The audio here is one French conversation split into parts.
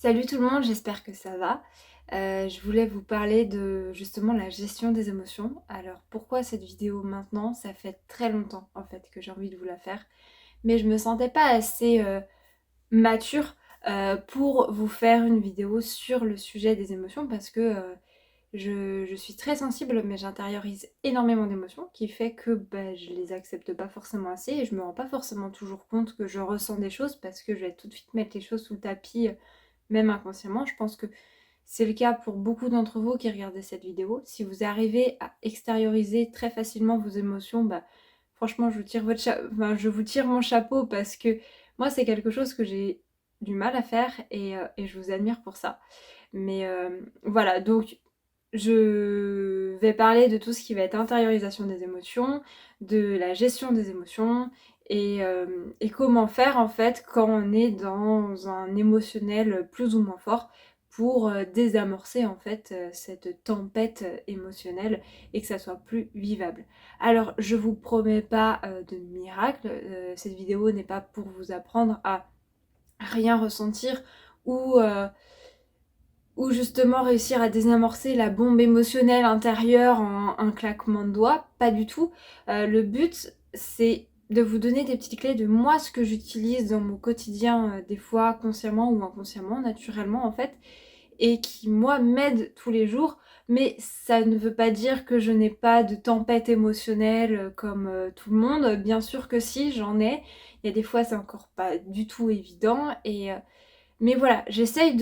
Salut tout le monde, j'espère que ça va. Je voulais vous parler de justement la gestion des émotions. Alors pourquoi cette vidéo maintenant? Ça fait très longtemps en fait que j'ai envie de vous la faire, mais je me sentais pas assez mature pour vous faire une vidéo sur le sujet des émotions parce que je suis très sensible, mais j'intériorise énormément d'émotions, qui fait que je les accepte pas forcément assez et je me rends pas forcément toujours compte que je ressens des choses parce que je vais tout de suite mettre les choses sous le tapis, même inconsciemment. Je pense que c'est le cas pour beaucoup d'entre vous qui regardez cette vidéo. Si vous arrivez à extérioriser très facilement vos émotions, franchement, je vous tire mon chapeau parce que moi, c'est quelque chose que j'ai du mal à faire et je vous admire pour ça. Mais voilà, donc je vais parler de tout ce qui va être intériorisation des émotions, de la gestion des émotions et comment faire en fait quand on est dans un émotionnel plus ou moins fort pour désamorcer en fait cette tempête émotionnelle et que ça soit plus vivable. Alors je vous promets pas de miracle, cette vidéo n'est pas pour vous apprendre à rien ressentir ou ou justement réussir à désamorcer la bombe émotionnelle intérieure en un claquement de doigts, pas du tout. Le but, c'est de vous donner des petites clés de moi, ce que j'utilise dans mon quotidien, des fois consciemment ou inconsciemment, naturellement en fait, et qui moi m'aide tous les jours. Mais ça ne veut pas dire que je n'ai pas de tempête émotionnelle comme tout le monde. Bien sûr que si, j'en ai. Il y a des fois, c'est encore pas du tout évident. Mais voilà, j'essaye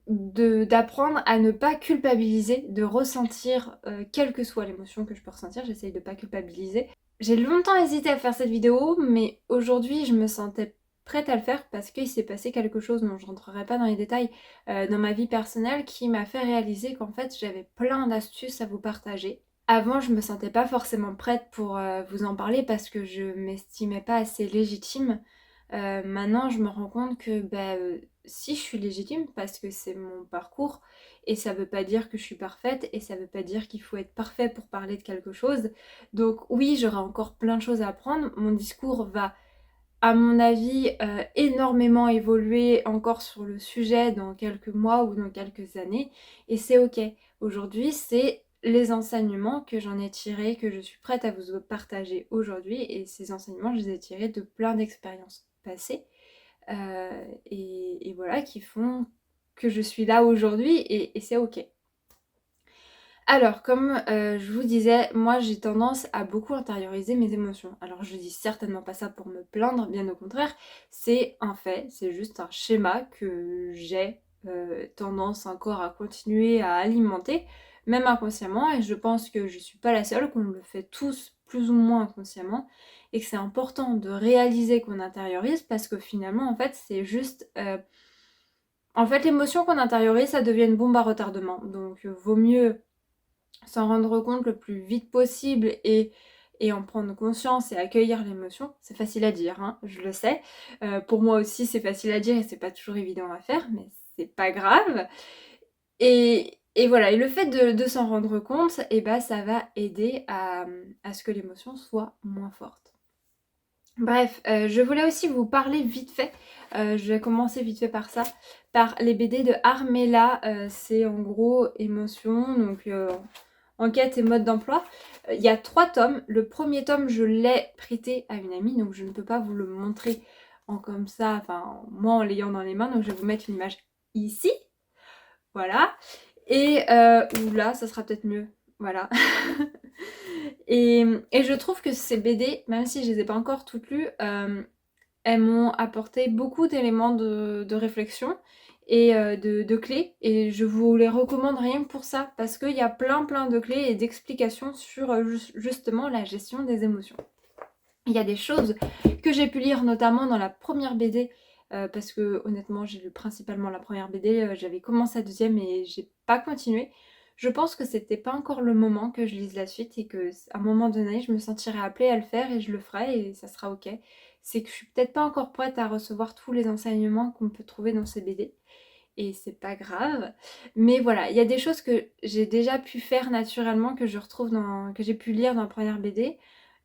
d'apprendre à ne pas culpabiliser, de ressentir, quelle que soit l'émotion que je peux ressentir, j'essaye de pas culpabiliser. J'ai longtemps hésité à faire cette vidéo, mais aujourd'hui je me sentais prête à le faire parce qu'il s'est passé quelque chose dont je rentrerai pas dans les détails dans ma vie personnelle qui m'a fait réaliser qu'en fait j'avais plein d'astuces à vous partager. Avant je me sentais pas forcément prête pour vous en parler parce que je m'estimais pas assez légitime. Maintenant, je me rends compte que si je suis légitime parce que c'est mon parcours et ça veut pas dire que je suis parfaite et ça veut pas dire qu'il faut être parfait pour parler de quelque chose. Donc oui, j'aurai encore plein de choses à apprendre. Mon discours va, à mon avis, énormément évoluer encore sur le sujet dans quelques mois ou dans quelques années et c'est ok. Aujourd'hui, c'est les enseignements que j'en ai tirés, que je suis prête à vous partager aujourd'hui et ces enseignements, je les ai tirés de plein d'expériences passées et voilà, qui font que je suis là aujourd'hui et c'est ok. Alors, comme je vous disais, moi j'ai tendance à beaucoup intérioriser mes émotions. Alors je dis certainement pas ça pour me plaindre, bien au contraire, c'est un fait, c'est juste un schéma que j'ai tendance encore à continuer à alimenter, même inconsciemment, et je pense que je suis pas la seule, qu'on le fait tous plus ou moins inconsciemment, et que c'est important de réaliser qu'on intériorise parce que finalement, en fait, c'est juste... en fait, l'émotion qu'on intériorise, ça devient une bombe à retardement. Donc, vaut mieux s'en rendre compte le plus vite possible et en prendre conscience et accueillir l'émotion. C'est facile à dire, hein, je le sais. Pour moi aussi, c'est facile à dire et c'est pas toujours évident à faire, mais c'est pas grave. Et voilà, et le fait de s'en rendre compte, ça va aider à ce que l'émotion soit moins forte. Bref, je voulais aussi vous parler vite fait, je vais commencer vite fait par ça, par les BD de Armella, c'est en gros émotion, donc enquête et mode d'emploi. Il y a 3 tomes. Le premier tome, je l'ai prêté à une amie, donc je ne peux pas vous le montrer en comme ça, enfin moi en l'ayant dans les mains, donc je vais vous mettre une image ici, voilà. Et ou là, ça sera peut-être mieux, voilà. Et je trouve que ces BD, même si je les ai pas encore toutes lues, elles m'ont apporté beaucoup d'éléments de réflexion et de clés. Et je vous les recommande rien que pour ça, parce qu'il y a plein de clés et d'explications sur justement la gestion des émotions. Il y a des choses que j'ai pu lire notamment dans la première BD, parce que honnêtement j'ai lu principalement la première BD, j'avais commencé la deuxième et j'ai pas continué. Je pense que c'était pas encore le moment que je lise la suite et que à un moment donné je me sentirai appelée à le faire et je le ferai et ça sera ok. C'est que je suis peut-être pas encore prête à recevoir tous les enseignements qu'on peut trouver dans ces BD et c'est pas grave. Mais voilà, il y a des choses que j'ai déjà pu faire naturellement que je retrouve que j'ai pu lire dans la première BD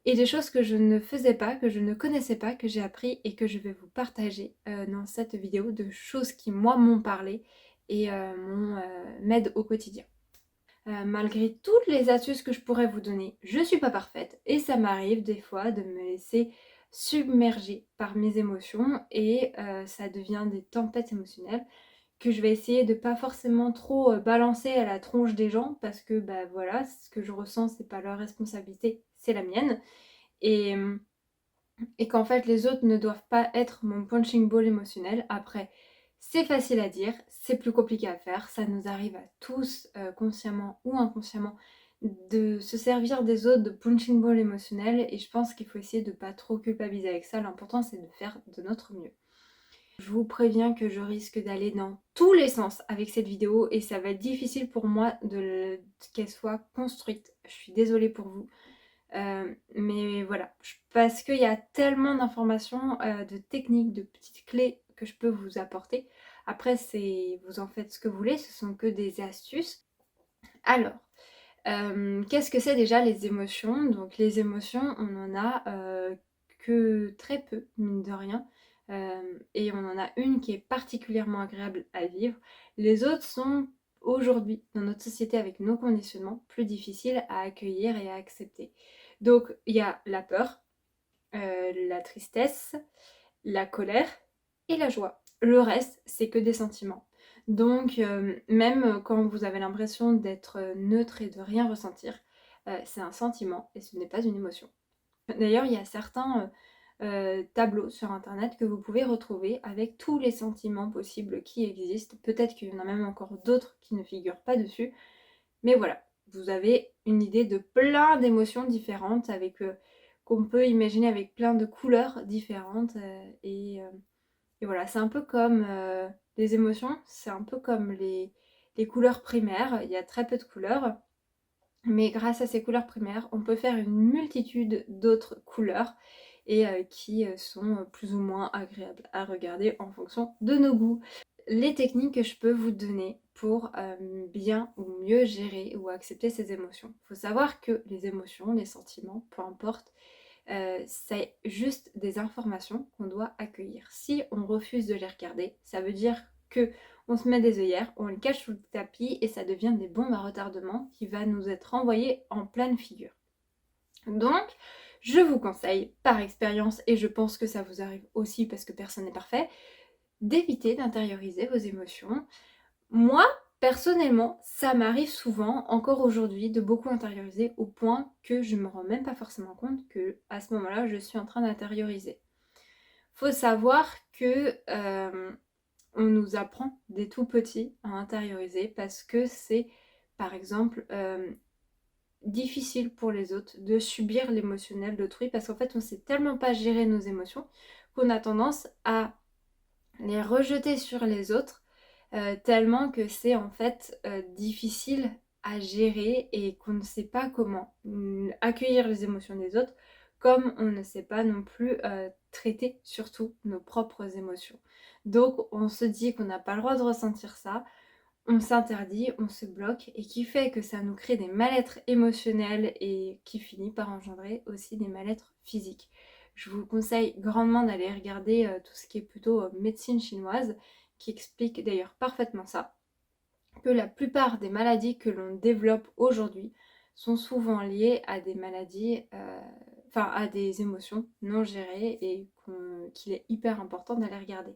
et des choses que je ne faisais pas, que je ne connaissais pas, que j'ai appris et que je vais vous partager dans cette vidéo, de choses qui moi m'ont parlé et m'aident au quotidien. Malgré toutes les astuces que je pourrais vous donner, je suis pas parfaite et ça m'arrive des fois de me laisser submerger par mes émotions et ça devient des tempêtes émotionnelles que je vais essayer de pas forcément trop balancer à la tronche des gens parce que bah voilà, ce que je ressens c'est pas leur responsabilité, c'est la mienne et, et qu'en fait les autres ne doivent pas être mon punching ball émotionnel. Après, c'est facile à dire, c'est plus compliqué à faire, ça nous arrive à tous, consciemment ou inconsciemment, de se servir des autres de punching ball émotionnel et je pense qu'il faut essayer de pas trop culpabiliser avec ça, l'important c'est de faire de notre mieux. Je vous préviens que je risque d'aller dans tous les sens avec cette vidéo et ça va être difficile pour moi qu'elle soit construite. Je suis désolée pour vous. Mais voilà, parce qu'il y a tellement d'informations, de techniques, de petites clés que je peux vous apporter. Après, vous en faites ce que vous voulez, ce sont que des astuces. Alors, qu'est-ce que c'est déjà les émotions? Donc les émotions, on en a que très peu, mine de rien. Et on en a une qui est particulièrement agréable à vivre. Les autres sont aujourd'hui, dans notre société avec nos conditionnements, plus difficiles à accueillir et à accepter. Donc il y a la peur, la tristesse, la colère et la joie. Le reste, c'est que des sentiments. Donc même quand vous avez l'impression d'être neutre et de rien ressentir, c'est un sentiment et ce n'est pas une émotion. D'ailleurs, il y a certains tableaux sur internet que vous pouvez retrouver avec tous les sentiments possibles qui existent. Peut-être qu'il y en a même encore d'autres qui ne figurent pas dessus. Mais voilà, vous avez une idée de plein d'émotions différentes qu'on peut imaginer avec plein de couleurs différentes. Et voilà, c'est un peu comme les émotions, c'est un peu comme les couleurs primaires. Il y a très peu de couleurs, mais grâce à ces couleurs primaires, on peut faire une multitude d'autres couleurs et qui sont plus ou moins agréables à regarder en fonction de nos goûts. Les techniques que je peux vous donner pour bien ou mieux gérer ou accepter ces émotions. Il faut savoir que les émotions, les sentiments, peu importe, c'est juste des informations qu'on doit accueillir. Si on refuse de les regarder, ça veut dire que on se met des œillères, on les cache sous le tapis et ça devient des bombes à retardement qui va nous être envoyées en pleine figure. Donc, je vous conseille, par expérience, et je pense que ça vous arrive aussi parce que personne n'est parfait, d'éviter d'intérioriser vos émotions. Moi, personnellement, ça m'arrive souvent, encore aujourd'hui, de beaucoup intérioriser au point que je me rends même pas forcément compte que à ce moment-là, je suis en train d'intérioriser. Faut savoir que on nous apprend dès tout petit à intérioriser parce que c'est, par exemple, difficile pour les autres de subir l'émotionnel d'autrui parce qu'en fait, on sait tellement pas gérer nos émotions qu'on a tendance à les rejeter sur les autres tellement que c'est en fait difficile à gérer et qu'on ne sait pas comment accueillir les émotions des autres comme on ne sait pas non plus traiter surtout nos propres émotions. Donc on se dit qu'on n'a pas le droit de ressentir ça, on s'interdit, on se bloque et qui fait que ça nous crée des mal-être émotionnels et qui finit par engendrer aussi des mal-être physiques. Je vous conseille grandement d'aller regarder tout ce qui est plutôt médecine chinoise qui explique d'ailleurs parfaitement ça, que la plupart des maladies que l'on développe aujourd'hui sont souvent liées à des maladies, à des émotions non gérées et qu'il est hyper important d'aller regarder.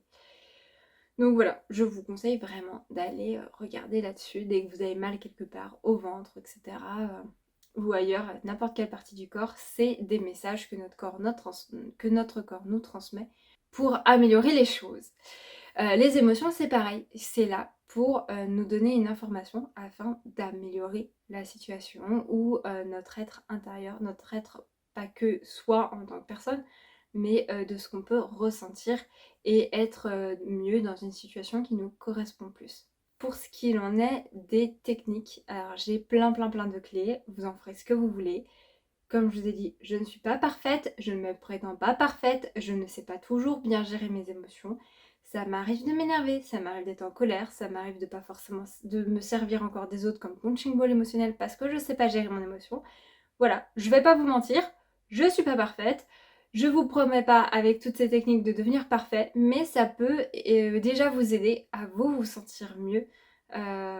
Donc voilà, je vous conseille vraiment d'aller regarder là-dessus dès que vous avez mal quelque part, au ventre, etc. Ou ailleurs, n'importe quelle partie du corps, c'est des messages que que notre corps nous transmet pour améliorer les choses. Les émotions, c'est pareil, c'est là pour nous donner une information afin d'améliorer la situation ou notre être intérieur, notre être pas que soi en tant que personne, mais de ce qu'on peut ressentir et être mieux dans une situation qui nous correspond plus. Pour ce qu'il en est des techniques, alors j'ai plein de clés, vous en ferez ce que vous voulez. Comme je vous ai dit, je ne suis pas parfaite, je ne me prétends pas parfaite, je ne sais pas toujours bien gérer mes émotions. Ça m'arrive de m'énerver, ça m'arrive d'être en colère, ça m'arrive de pas forcément de me servir encore des autres comme punching ball émotionnel parce que je ne sais pas gérer mon émotion. Voilà, je vais pas vous mentir, Je suis pas parfaite, je vous promets pas avec toutes ces techniques de devenir parfait, mais ça peut déjà vous aider à vous sentir mieux.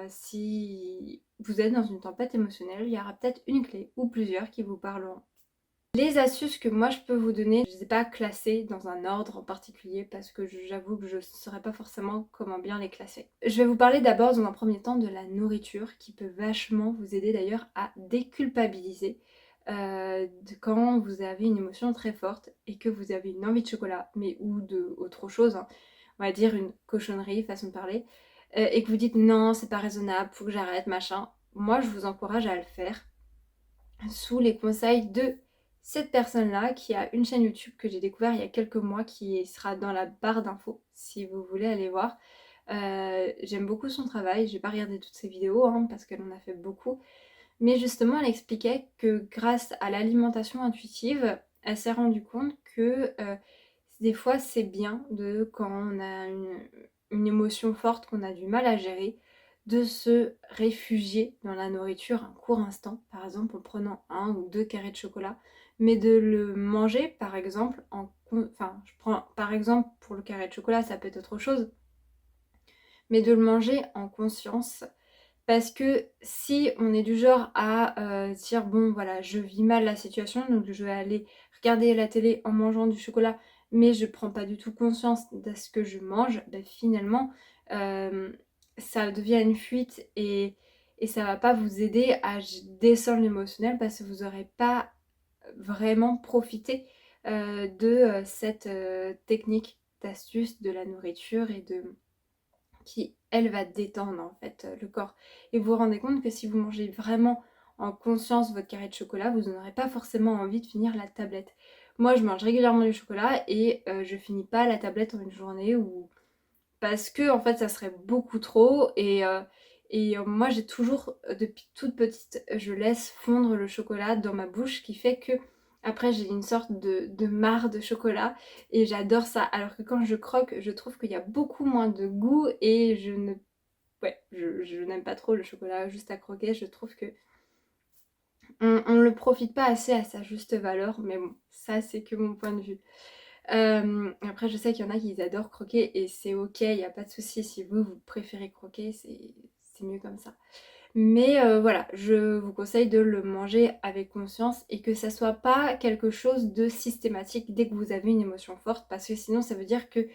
Si vous êtes dans une tempête émotionnelle, il y aura peut-être une clé ou plusieurs qui vous parleront. Les astuces que moi je peux vous donner, je ne les ai pas classées dans un ordre en particulier parce que j'avoue que je ne saurais pas forcément comment bien les classer. Je vais vous parler d'abord dans un premier temps de la nourriture qui peut vachement vous aider d'ailleurs à déculpabiliser quand vous avez une émotion très forte et que vous avez une envie de chocolat, mais ou de autre chose, hein, on va dire une cochonnerie, façon de parler, et que vous dites non, c'est pas raisonnable, faut que j'arrête, machin. Moi je vous encourage à le faire sous les conseils de cette personne-là qui a une chaîne YouTube que j'ai découvert il y a quelques mois qui sera dans la barre d'infos si vous voulez aller voir. J'aime beaucoup son travail, j'ai pas regardé toutes ses vidéos hein, parce qu'elle en a fait beaucoup, mais justement elle expliquait que grâce à l'alimentation intuitive, elle s'est rendue compte que des fois c'est bien de quand on a une émotion forte qu'on a du mal à gérer, de se réfugier dans la nourriture un court instant, par exemple en prenant un ou deux carrés de chocolat, mais de le manger par exemple enfin je prends par exemple pour le carré de chocolat, ça peut être autre chose, mais de le manger en conscience. Parce que si on est du genre à dire bon voilà je vis mal la situation donc je vais aller regarder la télé en mangeant du chocolat mais je prends pas du tout conscience de ce que je mange, ben finalement euh, ça devient une fuite et ça va pas vous aider à descendre l'émotionnel parce que vous aurez pas vraiment profité de cette technique d'astuce de la nourriture et de qui, elle, va détendre en fait le corps. Et vous vous rendez compte que si vous mangez vraiment en conscience votre carré de chocolat, vous n'aurez pas forcément envie de finir la tablette. Moi, je mange régulièrement du chocolat et je finis pas la tablette en une journée ou parce que en fait, ça serait beaucoup trop et moi, j'ai toujours, depuis toute petite, je laisse fondre le chocolat dans ma bouche, qui fait que après j'ai une sorte de marre de chocolat et j'adore ça. Alors que quand je croque, je trouve qu'il y a beaucoup moins de goût et je ne... Ouais, je n'aime pas trop le chocolat juste à croquer. Je trouve que on ne le profite pas assez à sa juste valeur, mais bon, ça c'est que mon point de vue. Après, je sais qu'il y en a qui adorent croquer et c'est ok, il n'y a pas de souci. Si vous préférez croquer, c'est mieux comme ça. Mais voilà, je vous conseille de le manger avec conscience et que ça soit pas quelque chose de systématique dès que vous avez une émotion forte parce que sinon ça veut dire que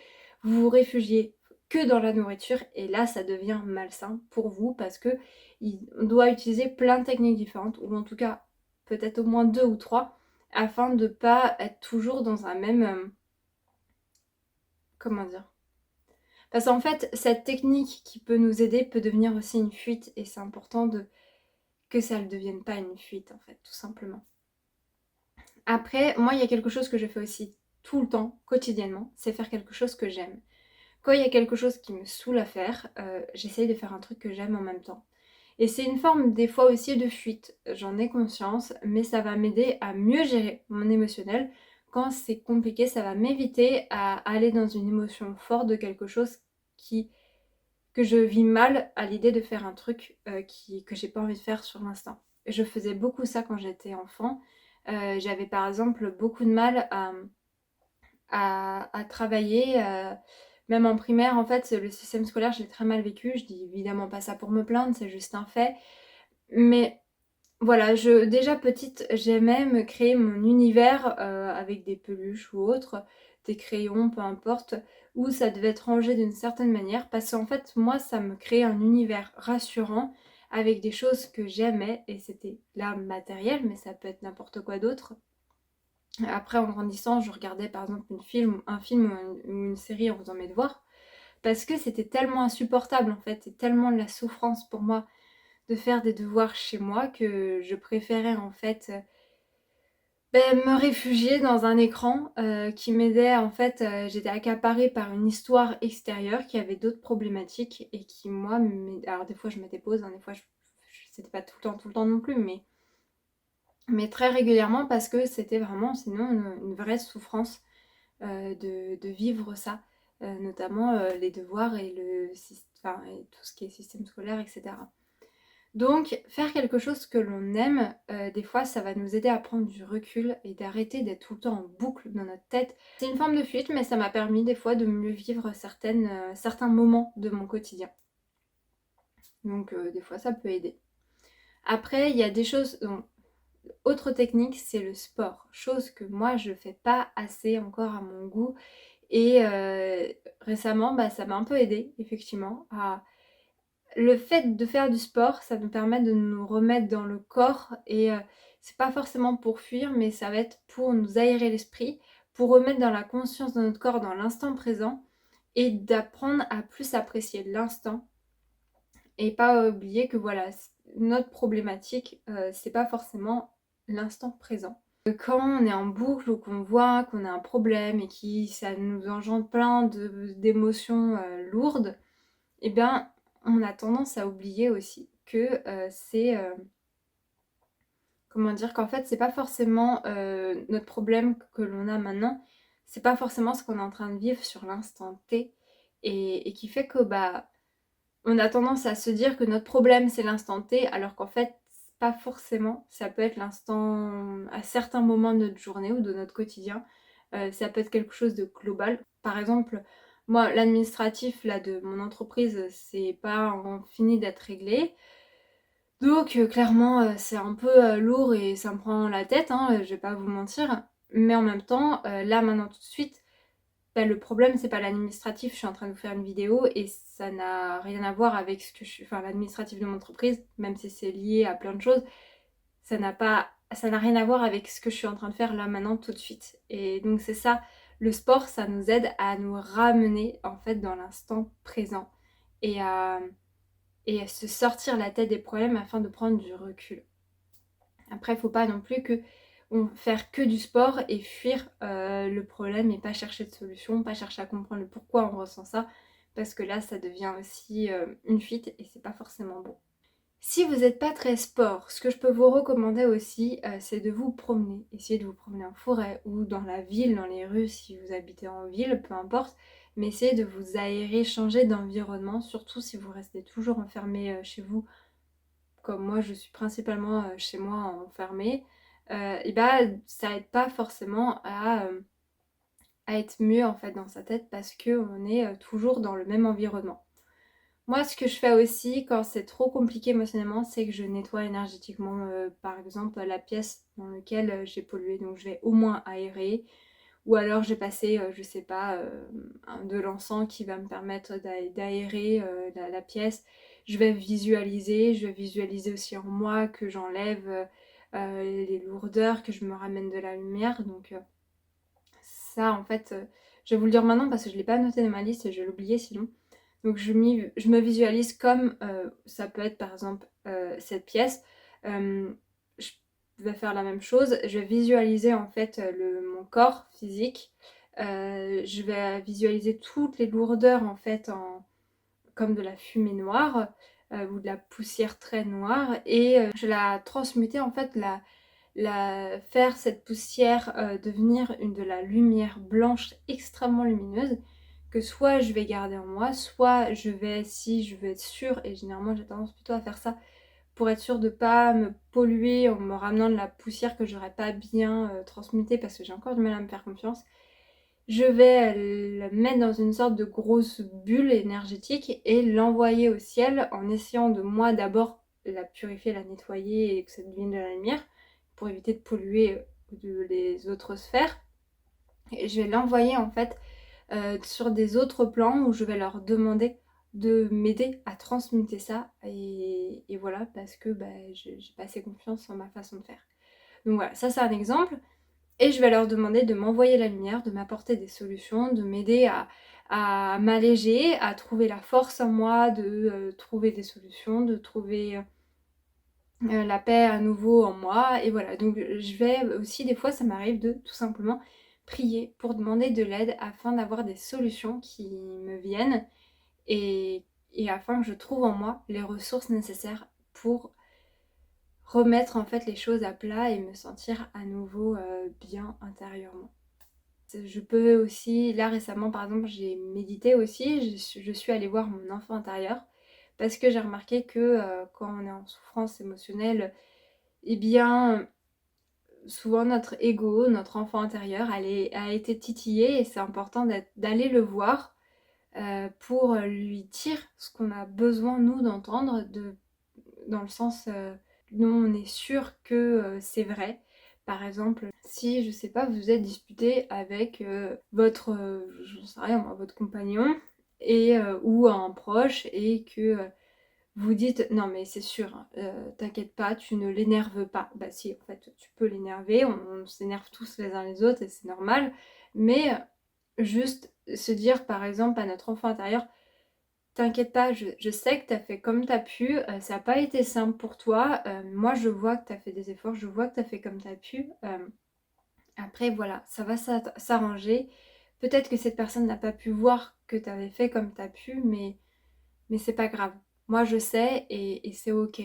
vous vous réfugiez que dans la nourriture et là ça devient malsain pour vous parce que on doit utiliser plein de techniques différentes ou en tout cas peut-être au moins deux ou trois afin de pas être toujours dans un même comment dire, parce qu'en fait cette technique qui peut nous aider peut devenir aussi une fuite et c'est important de que ça ne devienne pas une fuite en fait, tout simplement. Après, moi, il y a quelque chose que je fais aussi tout le temps, quotidiennement, c'est faire quelque chose que j'aime. Quand il y a quelque chose qui me saoule à faire, j'essaye de faire un truc que j'aime en même temps. Et c'est une forme des fois aussi de fuite, j'en ai conscience, mais ça va m'aider à mieux gérer mon émotionnel. Quand c'est compliqué, ça va m'éviter à aller dans une émotion forte de quelque chose qui, que je vis mal à l'idée de faire un truc que j'ai pas envie de faire sur l'instant. Je faisais beaucoup ça quand j'étais enfant. J'avais par exemple beaucoup de mal à travailler, même en primaire. En fait, le système scolaire, je l'ai très mal vécu. Je dis évidemment pas ça pour me plaindre, c'est juste un fait. Mais voilà, déjà petite, j'aimais me créer mon univers avec des peluches ou autres, des crayons, peu importe, où ça devait être rangé d'une certaine manière, parce qu'en fait, moi, ça me créait un univers rassurant avec des choses que j'aimais, et c'était là matériel, mais ça peut être n'importe quoi d'autre. Après, en grandissant, je regardais par exemple un film ou une série en faisant mes devoirs, parce que c'était tellement insupportable en fait, et tellement de la souffrance pour moi de faire des devoirs chez moi que je préférais en fait me réfugier dans un écran qui m'aidait en fait, j'étais accaparée par une histoire extérieure qui avait d'autres problématiques et qui moi, alors des fois je mettais pause, hein, des fois c'était pas tout le temps non plus, mais très régulièrement parce que c'était vraiment sinon une vraie souffrance de vivre ça, notamment les devoirs et, enfin, et tout ce qui est système scolaire, etc. Donc faire quelque chose que l'on aime, des fois ça va nous aider à prendre du recul et d'arrêter d'être tout le temps en boucle dans notre tête. C'est une forme de fuite, mais ça m'a permis des fois de mieux vivre certains moments de mon quotidien. Donc des fois ça peut aider. Après il y a des choses autre technique, c'est le sport. Chose que moi je fais pas assez encore à mon goût et récemment, ça m'a un peu aidée effectivement à le fait de faire du sport, ça nous permet de nous remettre dans le corps et c'est pas forcément pour fuir, mais ça va être pour nous aérer l'esprit, pour remettre dans la conscience de notre corps dans l'instant présent et d'apprendre à plus apprécier l'instant et pas oublier que voilà, notre problématique, c'est pas forcément l'instant présent. Quand on est en boucle ou qu'on voit qu'on a un problème et que ça nous engendre plein d'émotions lourdes, eh bien, on a tendance à oublier aussi que comment dire, qu'en fait, c'est pas forcément notre problème que l'on a maintenant, c'est pas forcément ce qu'on est en train de vivre sur l'instant T, et qui fait que on a tendance à se dire que notre problème c'est l'instant T, alors qu'en fait, pas forcément. Ça peut être l'instant à certains moments de notre journée ou de notre quotidien. Ça peut être quelque chose de global. Par exemple, moi, l'administratif là de mon entreprise, c'est pas fini d'être réglé. Donc clairement, c'est un peu lourd et ça me prend la tête, hein, je vais pas vous mentir. Mais en même temps, là maintenant tout de suite, le problème c'est pas l'administratif, je suis en train de vous faire une vidéo et ça n'a rien à voir avec ce que je suis, enfin l'administratif de mon entreprise, même si c'est lié à plein de choses, ça n'a rien à voir avec ce que je suis en train de faire là maintenant tout de suite. Et donc c'est ça, le sport, ça nous aide à nous ramener en fait dans l'instant présent et à se sortir la tête des problèmes afin de prendre du recul. Après, il faut pas non plus faire que du sport et fuir le problème et pas chercher de solution, pas chercher à comprendre le pourquoi on ressent ça, parce que là, ça devient aussi une fuite et c'est pas forcément bon. Si vous n'êtes pas très sport, ce que je peux vous recommander aussi, c'est de vous promener. Essayez de vous promener en forêt ou dans la ville, dans les rues, si vous habitez en ville, peu importe. Mais essayez de vous aérer, changer d'environnement, surtout si vous restez toujours enfermé chez vous, comme moi je suis principalement chez moi enfermée. Et ça aide pas forcément à être mieux en fait dans sa tête parce qu'on est toujours dans le même environnement. Moi, ce que je fais aussi quand c'est trop compliqué émotionnellement, c'est que je nettoie énergétiquement, par exemple, la pièce dans laquelle j'ai pollué. Donc, je vais au moins aérer. Ou alors, je vais passer, je sais pas, de l'encens qui va me permettre d'aérer la pièce. Je vais visualiser aussi en moi que j'enlève les lourdeurs, que je me ramène de la lumière. Donc, ça, en fait, je vais vous le dire maintenant parce que je ne l'ai pas noté dans ma liste et je l'ai oublié sinon. Donc je me visualise comme ça peut être par exemple cette pièce. Je vais faire la même chose. Je vais visualiser en fait mon corps physique. Je vais visualiser toutes les lourdeurs en fait comme de la fumée noire ou de la poussière très noire. Et je vais la transmuter en fait, faire cette poussière devenir de la lumière blanche extrêmement lumineuse que soit je vais garder en moi, soit si je veux être sûre, et généralement j'ai tendance plutôt à faire ça, pour être sûre de ne pas me polluer en me ramenant de la poussière que j'aurais pas bien transmutée parce que j'ai encore du mal à me faire confiance, je vais la mettre dans une sorte de grosse bulle énergétique et l'envoyer au ciel en essayant de moi d'abord la purifier, la nettoyer et que ça devienne de la lumière pour éviter de polluer les autres sphères. Et je vais l'envoyer en fait sur des autres plans où je vais leur demander de m'aider à transmuter ça et voilà parce que j'ai pas assez confiance en ma façon de faire. Donc voilà, ça c'est un exemple. Et je vais leur demander de m'envoyer la lumière, de m'apporter des solutions, de m'aider à m'alléger, à trouver la force en moi, de trouver des solutions, de trouver la paix à nouveau en moi. Et voilà, donc je vais aussi, des fois, ça m'arrive de tout simplement prier pour demander de l'aide afin d'avoir des solutions qui me viennent et afin que je trouve en moi les ressources nécessaires pour remettre en fait les choses à plat et me sentir à nouveau bien intérieurement. Je peux aussi, là récemment par exemple, j'ai médité aussi, je suis allée voir mon enfant intérieur parce que j'ai remarqué que quand on est en souffrance émotionnelle, eh bien souvent notre ego, notre enfant intérieur a été titillé et c'est important d'aller le voir pour lui dire ce qu'on a besoin nous d'entendre, dans le sens nous on est sûr que c'est vrai. Par exemple, si je sais pas, vous êtes disputé avec votre, j'en sais rien moi, votre compagnon et ou un proche et que vous dites non mais c'est sûr, hein, t'inquiète pas, tu ne l'énerves pas. Bah si, en fait, tu peux l'énerver, on s'énerve tous les uns les autres et c'est normal, mais juste se dire par exemple à notre enfant intérieur, t'inquiète pas, je sais que t'as fait comme t'as pu, ça n'a pas été simple pour toi, moi je vois que t'as fait des efforts, je vois que t'as fait comme t'as pu, après voilà, ça va s'arranger. Peut-être que cette personne n'a pas pu voir que t'avais fait comme t'as pu, mais c'est pas grave. Moi je sais et c'est ok.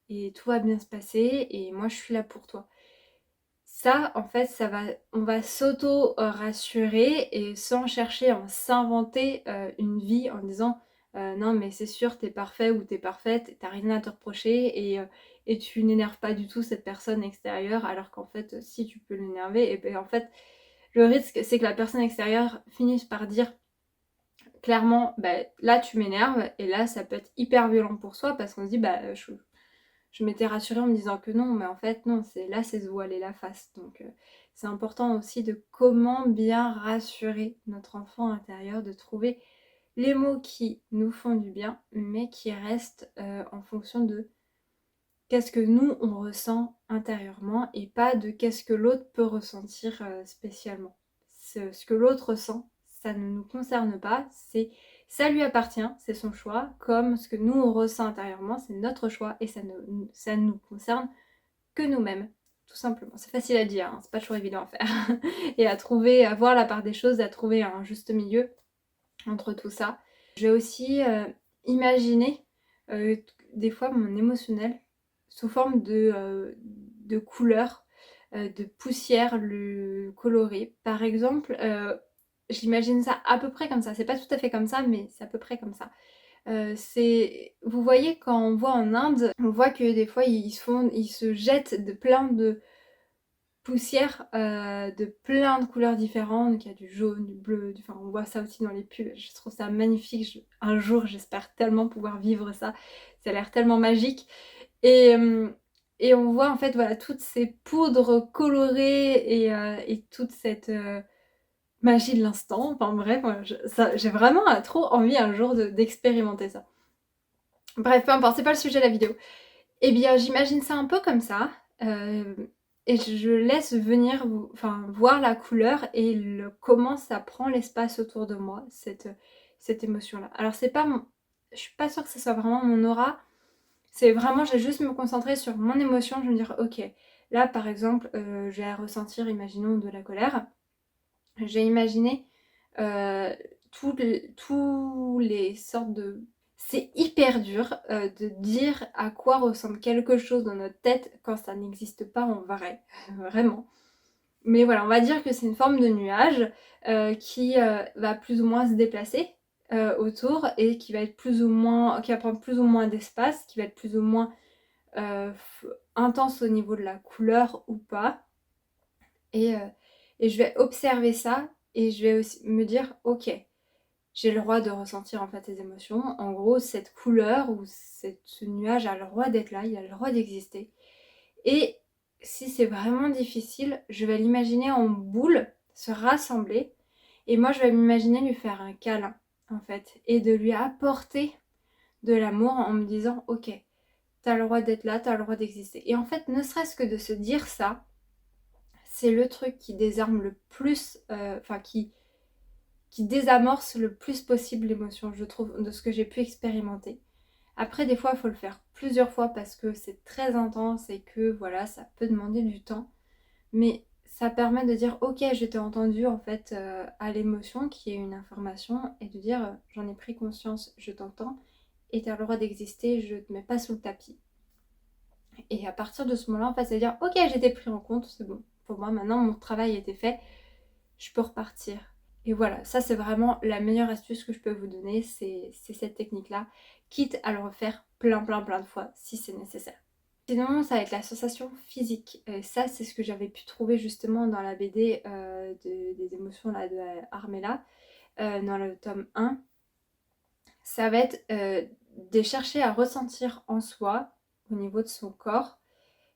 Et tout va bien se passer et moi je suis là pour toi. Ça, en fait, on va s'auto-rassurer et sans chercher à s'inventer une vie en disant non mais c'est sûr t'es parfait ou t'es parfaite, t'as rien à te reprocher et tu n'énerves pas du tout cette personne extérieure alors qu'en fait si tu peux l'énerver et ben en fait le risque c'est que la personne extérieure finisse par dire clairement, bah, là tu m'énerves et là ça peut être hyper violent pour soi parce qu'on se dit bah je m'étais rassurée en me disant que non, mais en fait non, c'est se voiler la face. Donc c'est important aussi de comment bien rassurer notre enfant intérieur, de trouver les mots qui nous font du bien, mais qui restent en fonction de qu'est-ce que nous on ressent intérieurement et pas de qu'est-ce que l'autre peut ressentir spécialement. Ce que l'autre ressent, ça ne nous concerne pas, ça lui appartient, c'est son choix, comme ce que nous on ressent intérieurement, c'est notre choix et ça ne nous concerne que nous-mêmes, tout simplement. C'est facile à dire, hein, c'est pas toujours évident à faire. Et à trouver, à voir la part des choses, à trouver un juste milieu entre tout ça. Je vais aussi imaginer des fois mon émotionnel sous forme de couleurs, de poussière colorée. Par exemple, j'imagine ça à peu près comme ça. C'est pas tout à fait comme ça, mais c'est à peu près comme ça. Vous voyez quand on voit en Inde, on voit que des fois ils se jettent de plein de poussière de plein de couleurs différentes, donc il y a du jaune, du bleu, enfin on voit ça aussi dans les pubs, je trouve ça magnifique, un jour j'espère tellement pouvoir vivre ça, ça a l'air tellement magique, et, et on voit en fait voilà toutes ces poudres colorées et toute cette magie de l'instant, enfin bref, j'ai vraiment trop envie un jour d'expérimenter ça. Bref, peu importe, c'est pas le sujet de la vidéo. Eh bien, j'imagine ça un peu comme ça. Et je laisse venir, enfin, voir la couleur et comment ça prend l'espace autour de moi, cette émotion-là. Alors, c'est pas je suis pas sûre que ce soit vraiment mon aura. C'est vraiment, j'ai juste me concentrer sur mon émotion. Je vais me dire, ok, là, par exemple, je vais ressentir, imaginons, de la colère. J'ai imaginé tous les sortes de... C'est hyper dur de dire à quoi ressemble quelque chose dans notre tête quand ça n'existe pas en vrai, vraiment. Mais voilà, on va dire que c'est une forme de nuage qui va plus ou moins se déplacer autour et qui va être plus ou moins, qui va prendre plus ou moins d'espace, qui va être plus ou moins euh, intense au niveau de la couleur ou pas. Et, euh, et je vais observer ça et je vais aussi me dire, ok, j'ai le droit de ressentir en fait les émotions. En gros, cette couleur ou ce nuage a le droit d'être là, il a le droit d'exister. Et si c'est vraiment difficile, je vais l'imaginer en boule, se rassembler. Et moi, je vais m'imaginer lui faire un câlin, en fait, et de lui apporter de l'amour en me disant, ok, t'as le droit d'être là, t'as le droit d'exister. Et en fait, ne serait-ce que de se dire ça, c'est le truc qui désarme le plus, enfin qui désamorce le plus possible l'émotion, je trouve, de ce que j'ai pu expérimenter. Après, des fois, il faut le faire plusieurs fois parce que c'est très intense et que voilà, ça peut demander du temps. Mais ça permet de dire, ok, je t'ai entendu en fait à l'émotion qui est une information et de dire, j'en ai pris conscience, je t'entends et tu as le droit d'exister, je te mets pas sous le tapis. Et à partir de ce moment-là, en fait, c'est dire, ok, j'ai été pris en compte, c'est bon. Pour moi, maintenant, mon travail a été fait, je peux repartir. Et voilà, ça c'est vraiment la meilleure astuce que je peux vous donner, c'est cette technique-là, quitte à le refaire plein de fois si c'est nécessaire. Sinon, ça va être la sensation physique. Et ça, c'est ce que j'avais pu trouver justement dans la BD des émotions là, de Armella, dans le tome 1. Ça va être de chercher à ressentir en soi, au niveau de son corps,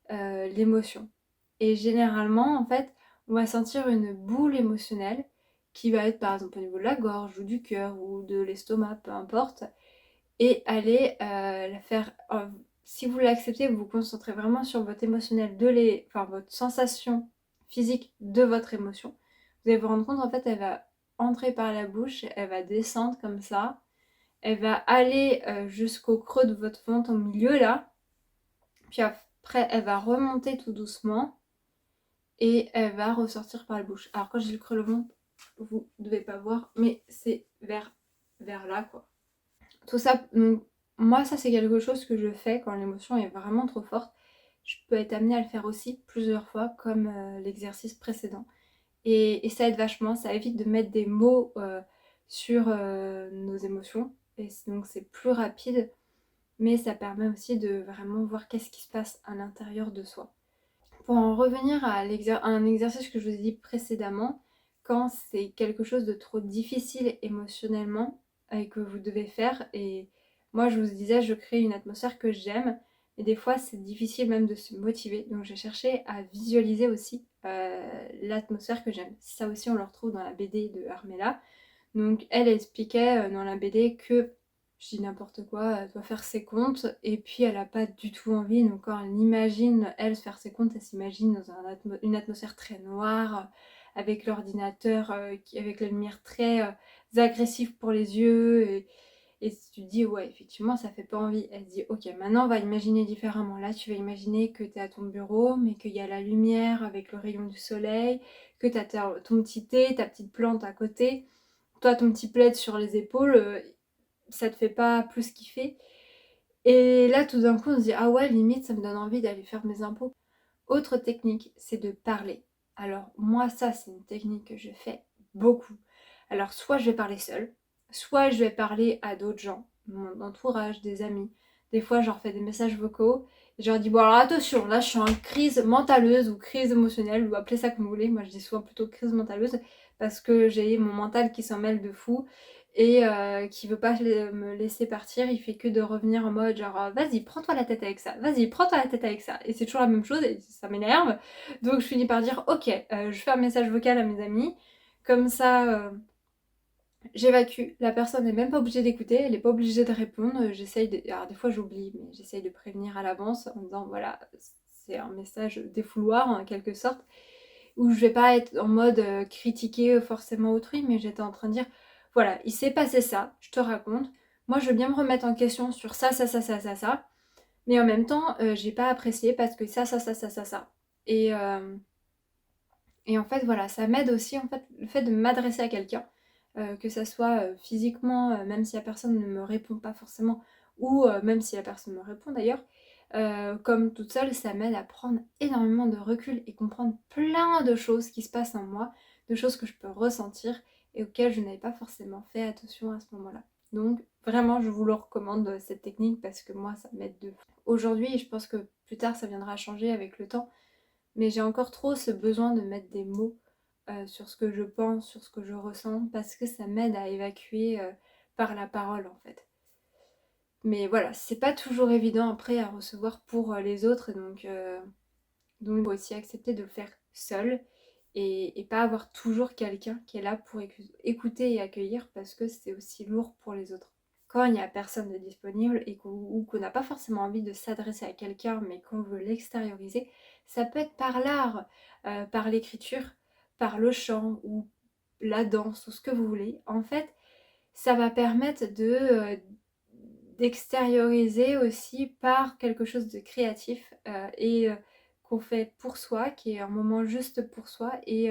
l'émotion. Et généralement, en fait, on va sentir une boule émotionnelle qui va être par exemple au niveau de la gorge ou du cœur ou de l'estomac, peu importe, et aller la faire. Si vous l'acceptez, vous vous concentrez vraiment sur votre émotionnel, enfin votre sensation physique de votre émotion. Vous allez vous rendre compte, en fait, elle va entrer par la bouche, elle va descendre comme ça, elle va aller jusqu'au creux de votre ventre au milieu là, puis après elle va remonter tout doucement et elle va ressortir par la bouche. Alors quand j'ai le creux de ventre, vous ne devez pas voir, mais c'est vers là quoi. Tout ça, donc, moi ça c'est quelque chose que je fais quand l'émotion est vraiment trop forte. Je peux être amenée à le faire aussi plusieurs fois comme l'exercice précédent. Et ça aide vachement, ça évite de mettre des mots sur nos émotions. Et donc c'est plus rapide, mais ça permet aussi de vraiment voir qu'est-ce qui se passe à l'intérieur de soi. Pour en revenir à un exercice que je vous ai dit précédemment, quand c'est quelque chose de trop difficile émotionnellement et que vous devez faire, et moi je vous disais, je crée une atmosphère que j'aime, et des fois c'est difficile même de se motiver, donc j'ai cherché à visualiser aussi l'atmosphère que j'aime. Ça aussi on le retrouve dans la BD de Armella. Donc elle expliquait dans la BD que, je dis n'importe quoi, elle doit faire ses comptes et puis elle a pas du tout envie. Donc quand elle imagine, elle, faire ses comptes, elle s'imagine dans une atmosphère très noire, avec l'ordinateur, avec la lumière très agressive pour les yeux. Et tu te dis, ouais, effectivement, ça fait pas envie. Elle dit, ok, maintenant on va imaginer différemment. Là, tu vas imaginer que tu es à ton bureau, mais qu'il y a la lumière avec le rayon du soleil, que tu as ton petit thé, ta petite plante à côté. Toi, ton petit plaid sur les épaules, ça te fait pas plus kiffer. Et là, tout d'un coup, on se dit, ah ouais, limite, ça me donne envie d'aller faire mes impôts. Autre technique, c'est de parler. Alors, moi, ça, c'est une technique que je fais beaucoup. Alors, soit je vais parler seule, soit je vais parler à d'autres gens, mon entourage, des amis. Des fois, je leur fais des messages vocaux. Et je leur dis, bon, alors attention, là, je suis en crise mentaleuse ou crise émotionnelle, ou appelez ça comme vous voulez. Moi, je dis souvent plutôt crise mentaleuse parce que j'ai mon mental qui s'en mêle de fou et qui veut pas me laisser partir. Il fait que de revenir en mode genre vas-y prends-toi la tête avec ça, vas-y prends-toi la tête avec ça, et c'est toujours la même chose et ça m'énerve. Donc je finis par dire ok, je fais un message vocal à mes amis, comme ça j'évacue, la personne n'est même pas obligée d'écouter, elle n'est pas obligée de répondre. Alors des fois j'oublie, mais j'essaye de prévenir à l'avance en disant voilà, c'est un message défouloir en quelque sorte, où je vais pas être en mode critiquer forcément autrui, mais j'étais en train de dire voilà, il s'est passé ça, je te raconte. Moi, je veux bien me remettre en question sur ça. Mais en même temps, j'ai pas apprécié parce que ça. Et, euh, et en fait, voilà, ça m'aide aussi, en fait, le fait de m'adresser à quelqu'un, que ça soit physiquement, même si la personne ne me répond pas forcément, ou même si la personne me répond d'ailleurs, comme toute seule, ça m'aide à prendre énormément de recul et comprendre plein de choses qui se passent en moi, de choses que je peux ressentir et auxquelles je n'avais pas forcément fait attention à ce moment-là. Donc vraiment, je vous le recommande cette technique parce que moi, ça m'aide de fou. Aujourd'hui, et je pense que plus tard, ça viendra changer avec le temps, mais j'ai encore trop ce besoin de mettre des mots sur ce que je pense, sur ce que je ressens, parce que ça m'aide à évacuer par la parole en fait. Mais voilà, c'est pas toujours évident après à recevoir pour les autres, donc il faut aussi accepter de le faire seul et pas avoir toujours quelqu'un qui est là pour écouter et accueillir parce que c'est aussi lourd pour les autres. Quand il n'y a personne de disponible et ou qu'on n'a pas forcément envie de s'adresser à quelqu'un mais qu'on veut l'extérioriser, ça peut être par l'art, par l'écriture, par le chant ou la danse ou ce que vous voulez. En fait, ça va permettre d'extérioriser aussi par quelque chose de créatif et qu'on fait pour soi, qui est un moment juste pour soi. Et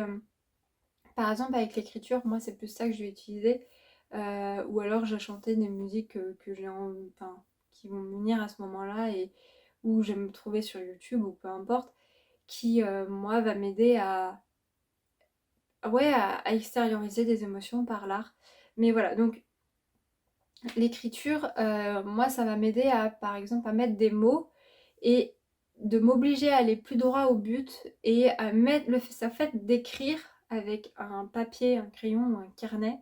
par exemple, avec l'écriture, moi, c'est plus ça que je vais utiliser. Ou alors, j'ai chanté des musiques enfin, qui vont me venir à ce moment-là et où je vais me trouver sur YouTube ou peu importe, qui, moi, va m'aider ouais, à extérioriser des émotions par l'art. Mais voilà, donc l'écriture, moi ça va m'aider à, par exemple, à mettre des mots et de m'obliger à aller plus droit au but et à mettre ça fait d'écrire avec un papier, un crayon ou un carnet,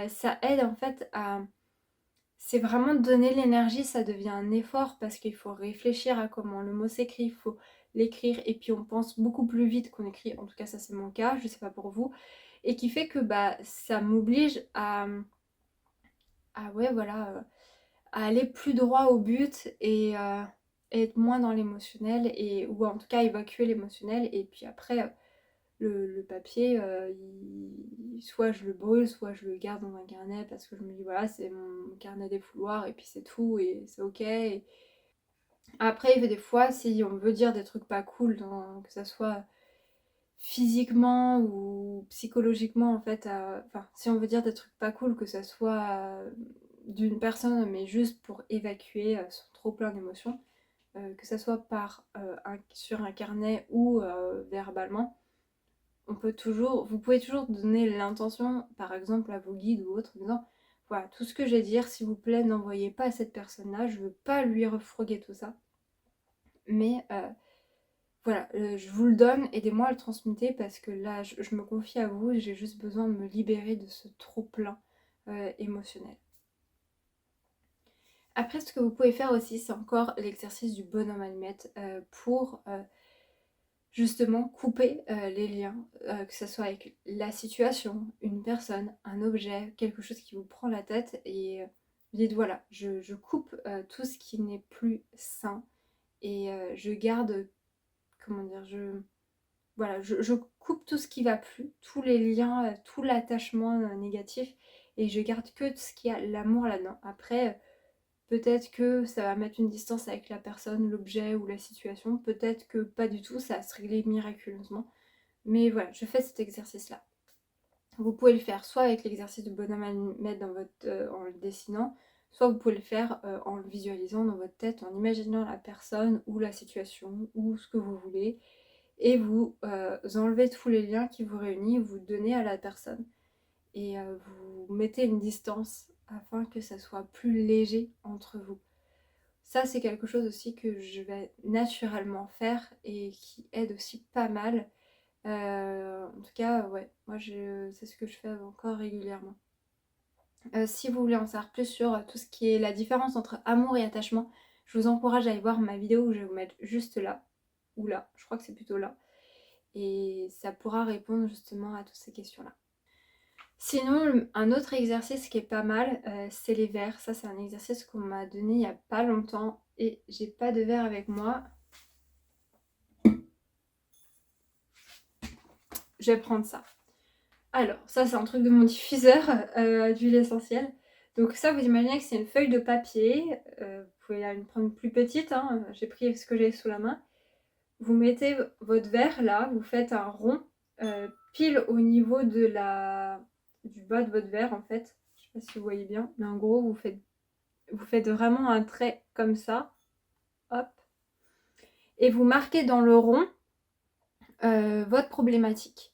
ça aide en fait à c'est vraiment donner l'énergie, ça devient un effort parce qu'il faut réfléchir à comment le mot s'écrit, il faut l'écrire et puis on pense beaucoup plus vite qu'on écrit, en tout cas ça c'est mon cas, je sais pas pour vous, et qui fait que bah ça m'oblige à ouais voilà, à aller plus droit au but et être moins dans l'émotionnel et ou en tout cas évacuer l'émotionnel et puis après le papier, soit je le brûle, soit je le garde dans un carnet parce que je me dis voilà, c'est mon carnet des fouloirs et puis c'est tout et c'est ok. Et après, des fois, si on veut dire des trucs pas cool, que ça soit physiquement ou psychologiquement, en fait, enfin, si on veut dire des trucs pas cool, que ça soit d'une personne, mais juste pour évacuer son trop plein d'émotions, que ça soit sur un carnet ou verbalement vous pouvez toujours donner l'intention, par exemple à vos guides ou autres, en disant voilà, tout ce que j'ai à dire, s'il vous plaît, n'envoyez pas à cette personne-là, je veux pas lui refroguer tout ça. Mais voilà, je vous le donne, aidez-moi à le transmuter parce que là, je me confie à vous et j'ai juste besoin de me libérer de ce trop-plein émotionnel. Après, ce que vous pouvez faire aussi, c'est encore l'exercice du bonhomme allumette pour justement couper les liens, que ce soit avec la situation, une personne, un objet, quelque chose qui vous prend la tête et vous dites voilà, je coupe tout ce qui n'est plus sain et je garde, comment dire, voilà, je coupe tout ce qui va plus, tous les liens, tout l'attachement négatif et je garde que ce qui a l'amour là-dedans. Après, peut-être que ça va mettre une distance avec la personne, l'objet ou la situation. Peut-être que pas du tout, ça va se régler miraculeusement. Mais voilà, je fais cet exercice-là. Vous pouvez le faire soit avec l'exercice de bonhomme à mettre en le dessinant, soit vous pouvez le faire en le visualisant dans votre tête, en imaginant la personne ou la situation ou ce que vous voulez. Et vous enlevez tous les liens qui vous réunissent, vous donnez à la personne. Et vous mettez une distance afin que ça soit plus léger entre vous. Ça, c'est quelque chose aussi que je vais naturellement faire et qui aide aussi pas mal. En tout cas, ouais, moi c'est ce que je fais encore régulièrement. Si vous voulez en savoir plus sur tout ce qui est la différence entre amour et attachement, je vous encourage à aller voir ma vidéo où je vais vous mettre juste là, ou là, je crois que c'est plutôt là. Et ça pourra répondre justement à toutes ces questions-là. Sinon, un autre exercice qui est pas mal, c'est les verres. Ça, c'est un exercice qu'on m'a donné il y a pas longtemps et j'ai pas de verre avec moi. Je vais prendre ça. Alors, ça, c'est un truc de mon diffuseur d'huile essentielle. Donc ça, vous imaginez que c'est une feuille de papier. Vous pouvez la prendre plus petite. Hein. J'ai pris ce que j'ai sous la main. Vous mettez votre verre là, vous faites un rond pile au niveau du bas de votre verre en fait. Je sais pas si vous voyez bien, mais en gros, vous faites vraiment un trait comme ça. Hop. Et vous marquez dans le rond votre problématique.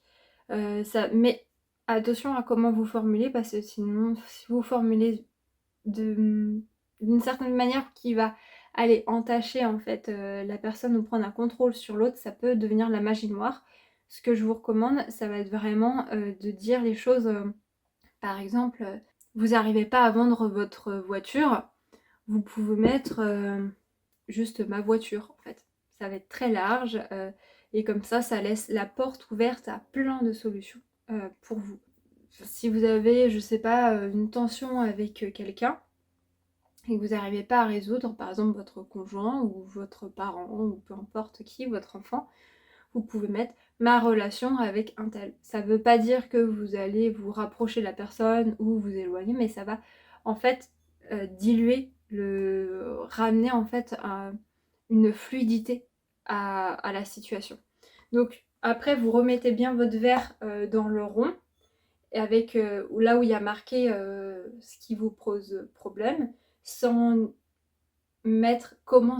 Mais attention à comment vous formulez parce que sinon, si vous formulez d'une certaine manière qui va aller entacher en fait la personne ou prendre un contrôle sur l'autre, ça peut devenir la magie noire. Ce que je vous recommande, ça va être vraiment de dire les choses, par exemple, vous n'arrivez pas à vendre votre voiture, vous pouvez mettre juste ma voiture en fait. Ça va être très large et comme ça laisse la porte ouverte à plein de solutions pour vous. Si vous avez, je sais pas, une tension avec quelqu'un et que vous n'arrivez pas à résoudre, par exemple votre conjoint ou votre parent ou peu importe qui, votre enfant, vous pouvez mettre ma relation avec un tel. Ça ne veut pas dire que vous allez vous rapprocher de la personne ou vous éloigner, mais ça va en fait diluer, ramener en fait une fluidité à la situation. Donc après vous remettez bien votre verre dans le rond et avec là où il y a marqué ce qui vous pose problème, sans mettre comment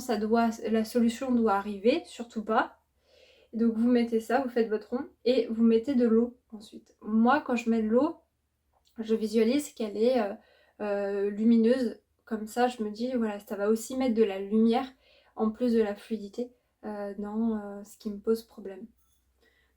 la solution doit arriver, surtout pas. Et donc vous mettez ça, vous faites votre rond et vous mettez de l'eau ensuite. Moi quand je mets de l'eau, je visualise qu'elle est lumineuse. Comme ça je me dis voilà, ça va aussi mettre de la lumière en plus de la fluidité dans ce qui me pose problème.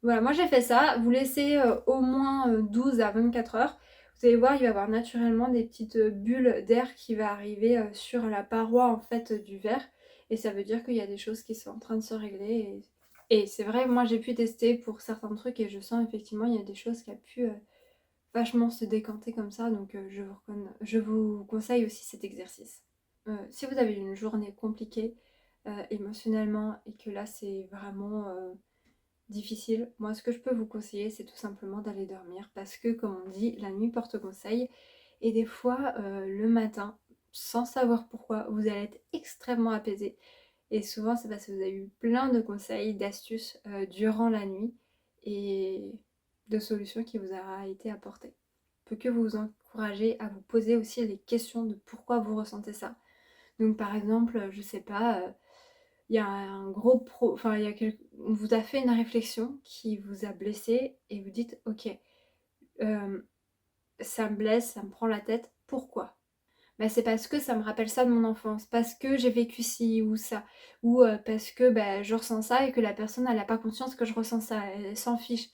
Voilà, moi j'ai fait ça. Vous laissez au moins 12 à 24 heures. Vous allez voir, il va y avoir naturellement des petites bulles d'air qui va arriver sur la paroi en fait du verre. Et ça veut dire qu'il y a des choses qui sont en train de se régler. Et c'est vrai, moi j'ai pu tester pour certains trucs et je sens effectivement il y a des choses qui a pu vachement se décanter comme ça. Donc je vous conseille aussi cet exercice. Si vous avez une journée compliquée émotionnellement et que là c'est vraiment difficile, moi ce que je peux vous conseiller c'est tout simplement d'aller dormir parce que comme on dit, la nuit porte conseil et des fois le matin, sans savoir pourquoi, vous allez être extrêmement apaisé et souvent c'est parce que vous avez eu plein de conseils, d'astuces durant la nuit et de solutions qui vous aura été apportées. Je peux que vous encourager à vous poser aussi les questions de pourquoi vous ressentez ça. Donc par exemple, je sais pas, il y a un gros enfin on vous a fait une réflexion qui vous a blessé et vous dites ok, ça me blesse, ça me prend la tête, pourquoi? Bah, c'est parce que ça me rappelle ça de mon enfance, parce que j'ai vécu ci ou ça, ou parce que bah, je ressens ça et que la personne elle n'a pas conscience que je ressens ça, elle s'en fiche.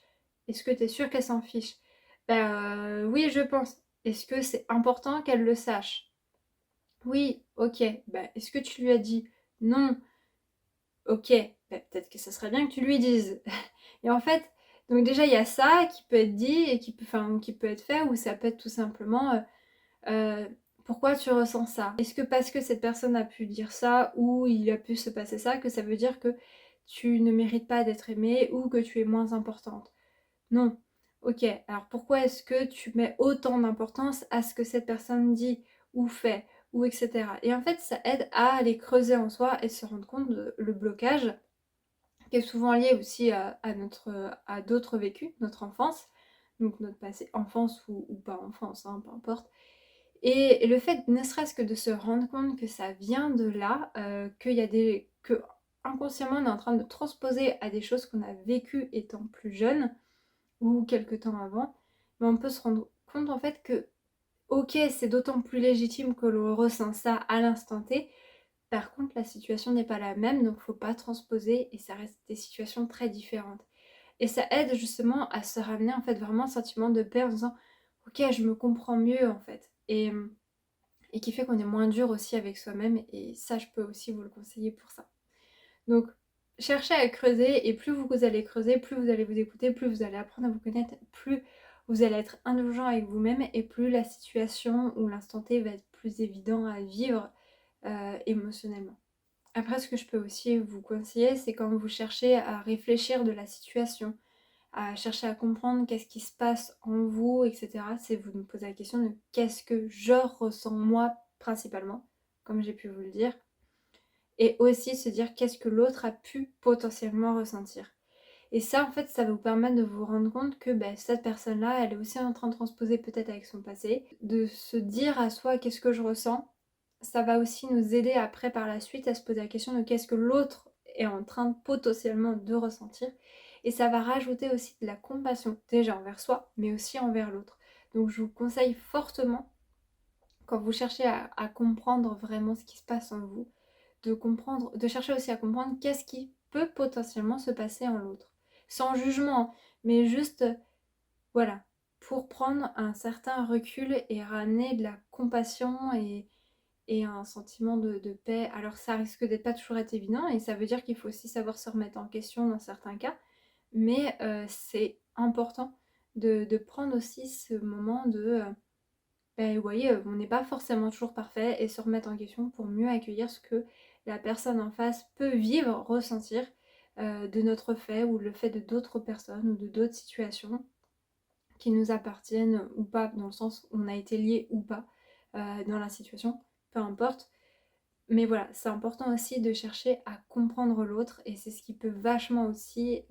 Est-ce que tu es sûre qu'elle s'en fiche? Bah oui, je pense. Est-ce que c'est important qu'elle le sache? Oui, ok. Bah, est-ce que tu lui as dit? Non. Ok, bah, peut-être que ça serait bien que tu lui dises. Et en fait, donc déjà il y a ça qui peut être dit et qui peut être fait, ou ça peut être tout simplement euh, pourquoi tu ressens ça? Est-ce que parce que cette personne a pu dire ça ou il a pu se passer ça, que ça veut dire que tu ne mérites pas d'être aimée ou que tu es moins importante? Non. Ok, alors pourquoi est-ce que tu mets autant d'importance à ce que cette personne dit ou fait ou etc. Et en fait, ça aide à aller creuser en soi et se rendre compte de le blocage qui est souvent lié aussi à d'autres vécus, notre enfance, donc notre passé, enfance ou pas enfance, hein, peu importe. Et le fait, ne serait-ce que de se rendre compte que ça vient de là, que inconsciemment on est en train de transposer à des choses qu'on a vécues étant plus jeune ou quelque temps avant, mais on peut se rendre compte en fait que ok, c'est d'autant plus légitime que l'on ressent ça à l'instant T. Par contre, la situation n'est pas la même, donc faut pas transposer et ça reste des situations très différentes. Et ça aide justement à se ramener en fait vraiment un sentiment de paix en disant ok, je me comprends mieux en fait. Et qui fait qu'on est moins dur aussi avec soi-même et ça je peux aussi vous le conseiller pour ça. Donc cherchez à creuser et plus vous allez creuser, plus vous allez vous écouter, plus vous allez apprendre à vous connaître, plus vous allez être indulgent avec vous-même et plus la situation ou l'instant T va être plus évident à vivre émotionnellement. Après ce que je peux aussi vous conseiller c'est quand vous cherchez à réfléchir de la situation, à chercher à comprendre qu'est-ce qui se passe en vous, etc. C'est vous me posez la question de qu'est-ce que je ressens moi principalement, comme j'ai pu vous le dire, et aussi se dire qu'est-ce que l'autre a pu potentiellement ressentir. Et ça, en fait, ça va vous permettre de vous rendre compte que cette personne-là, elle est aussi en train de transposer peut-être avec son passé, de se dire à soi qu'est-ce que je ressens. Ça va aussi nous aider après par la suite à se poser la question de qu'est-ce que l'autre est en train potentiellement de ressentir. Et ça va rajouter aussi de la compassion, déjà envers soi, mais aussi envers l'autre. Donc je vous conseille fortement, quand vous cherchez à comprendre vraiment ce qui se passe en vous, de chercher aussi à comprendre qu'est-ce qui peut potentiellement se passer en l'autre. Sans jugement, mais juste, voilà, pour prendre un certain recul et ramener de la compassion et un sentiment de paix. Alors ça risque d'être pas toujours être évident et ça veut dire qu'il faut aussi savoir se remettre en question dans certains cas, mais c'est important de prendre aussi ce moment de vous voyez, on n'est pas forcément toujours parfait et se remettre en question pour mieux accueillir ce que la personne en face peut vivre, ressentir de notre fait ou le fait de d'autres personnes ou de d'autres situations qui nous appartiennent ou pas, dans le sens où on a été lié ou pas dans la situation, peu importe. Mais voilà, c'est important aussi de chercher à comprendre l'autre et c'est ce qui peut vachement aussi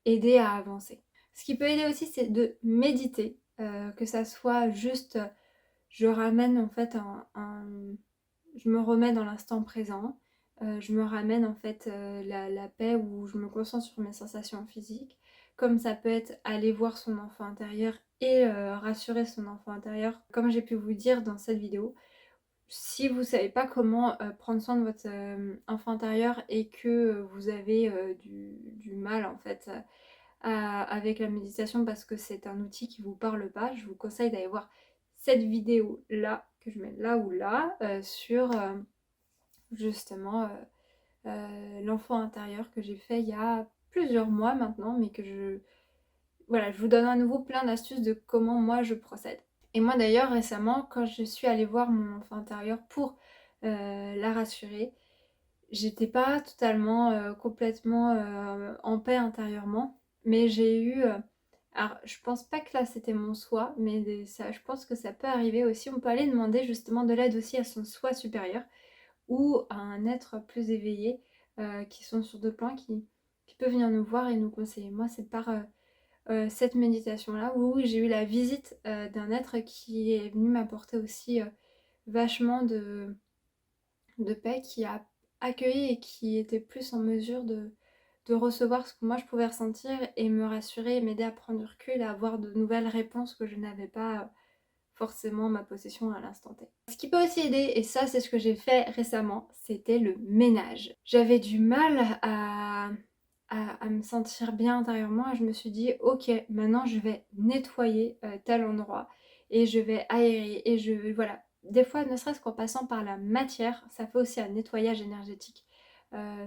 aider à avancer. Ce qui peut aider aussi, c'est de méditer, que ça soit juste je ramène en fait je me remets dans l'instant présent, je me ramène en fait la paix, où je me concentre sur mes sensations physiques. Comme ça peut être aller voir son enfant intérieur et rassurer son enfant intérieur. Comme j'ai pu vous dire dans cette vidéo, si vous savez pas comment prendre soin de votre enfant intérieur et que vous avez du mal en fait avec la méditation parce que c'est un outil qui vous parle pas, je vous conseille d'aller voir cette vidéo là, que je mets là ou là, sur justement l'enfant intérieur, que j'ai fait il y a plusieurs mois maintenant, mais que voilà, je vous donne à nouveau plein d'astuces de comment moi je procède. Et moi d'ailleurs récemment, quand je suis allée voir mon enfant intérieur pour la rassurer, j'étais pas totalement complètement en paix intérieurement, mais j'ai eu alors je pense pas que là c'était mon soi, mais ça, je pense que ça peut arriver aussi. On peut aller demander justement de l'aide aussi à son soi supérieur ou à un être plus éveillé, qui sont sur deux plans, qui peut venir nous voir et nous conseiller. Moi c'est par cette méditation-là où j'ai eu la visite d'un être qui est venu m'apporter aussi vachement de paix, qui a accueilli et qui était plus en mesure de recevoir ce que moi je pouvais ressentir et me rassurer, m'aider à prendre du recul, à avoir de nouvelles réponses que je n'avais pas forcément en ma possession à l'instant T. Ce qui peut aussi aider, et ça c'est ce que j'ai fait récemment, c'était le ménage. J'avais du mal à me sentir bien intérieurement et je me suis dit ok, maintenant je vais nettoyer tel endroit et je vais aérer et voilà. Des fois, ne serait-ce qu'en passant par la matière, ça fait aussi un nettoyage énergétique.